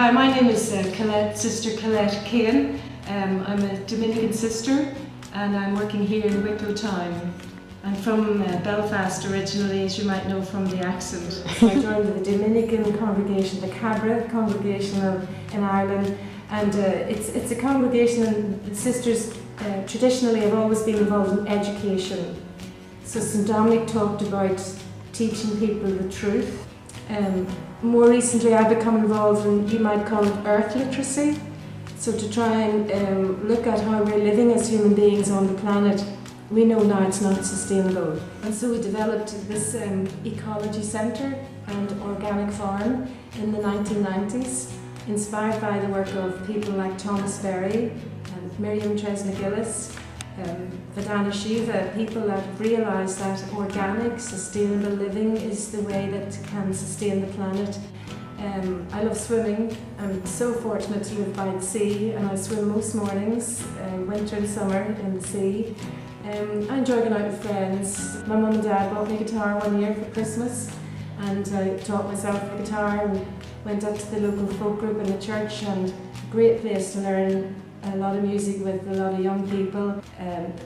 Hi, my name is Colette, Sister Colette Kane. I'm a Dominican sister and I'm working here in Wicklow Town. I'm from Belfast originally, as you might know from the accent. I joined the Dominican congregation, the Cabra congregation in Ireland, and it's a congregation, and the sisters traditionally have always been involved in education. So St Dominic talked about teaching people the truth. More recently I've become involved in, you might call it, earth literacy. So to try and look at how we're living as human beings on the planet. We know now it's not sustainable. And so we developed this ecology centre and organic farm in the 1990s, inspired by the work of people like Thomas Berry and Miriam Tres-McGillis, Vedana Shiva, people that have realised that organic, sustainable living is the way that can sustain the planet. I love swimming. I'm so fortunate to live by the sea, and I swim most mornings, winter and summer, in the sea. I enjoy going out with friends. My mum and dad bought me a guitar one year for Christmas, and I taught myself the guitar and went up to the local folk group in the church, and a great place to learn a lot of music with a lot of young people.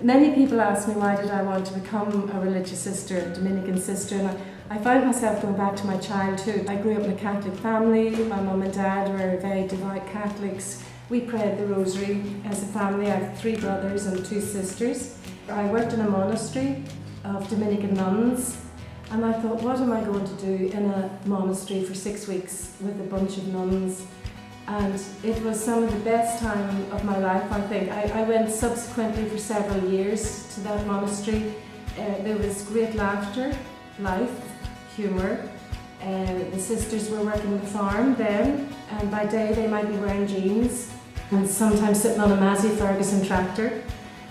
Many people ask me why did I want to become a religious sister, a Dominican sister, and I find myself going back to my childhood. I grew up in a Catholic family. My mum and dad were very devout Catholics. We prayed the rosary as a family. I have 3 brothers and 2 sisters. I worked in a monastery of Dominican nuns, and I thought, what am I going to do in a monastery for 6 weeks with a bunch of nuns? And it was some of the best time of my life, I think. I went subsequently for several years to that monastery. There was great laughter, life, humour. The sisters were working the farm then, and by day they might be wearing jeans and sometimes sitting on a Massey Ferguson tractor.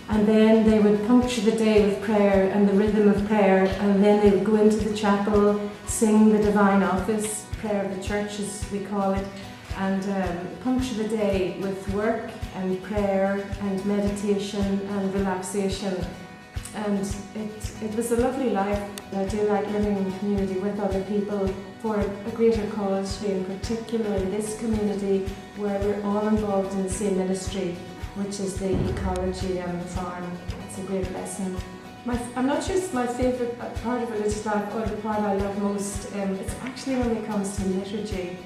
And then they would puncture the day with prayer and the rhythm of prayer, and then they would go into the chapel, sing the divine office, prayer of the church as we call it, and puncture the day with work and prayer and meditation and relaxation. And it was a lovely life. I do like living in community with other people for a greater cause, in particular in this community where we're all involved in the same ministry, which is the ecology and the farm. It's a great lesson. I'm not sure it's my favourite part of religious life or the part I love most. It's actually when it comes to liturgy.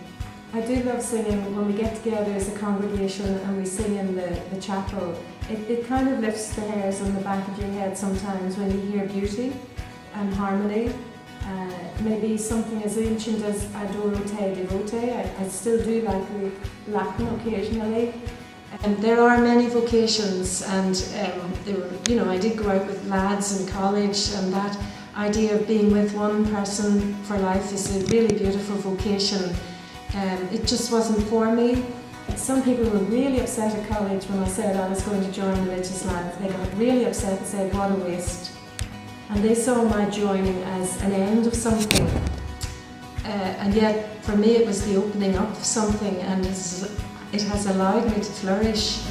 I do love singing when we get together as a congregation and we sing in the chapel. It kind of lifts the hairs on the back of your head sometimes when you hear beauty and harmony. Maybe something as ancient as Adoro Te Devote. I still do like the Latin occasionally. There are many vocations, and I did go out with lads in college, and that idea of being with one person for life is a really beautiful vocation. It just wasn't for me. Some people were really upset at college when I said I was going to join religious life. They got really upset and said, what a waste. And they saw my joining as an end of something. And yet, for me, it was the opening up of something, and it has allowed me to flourish.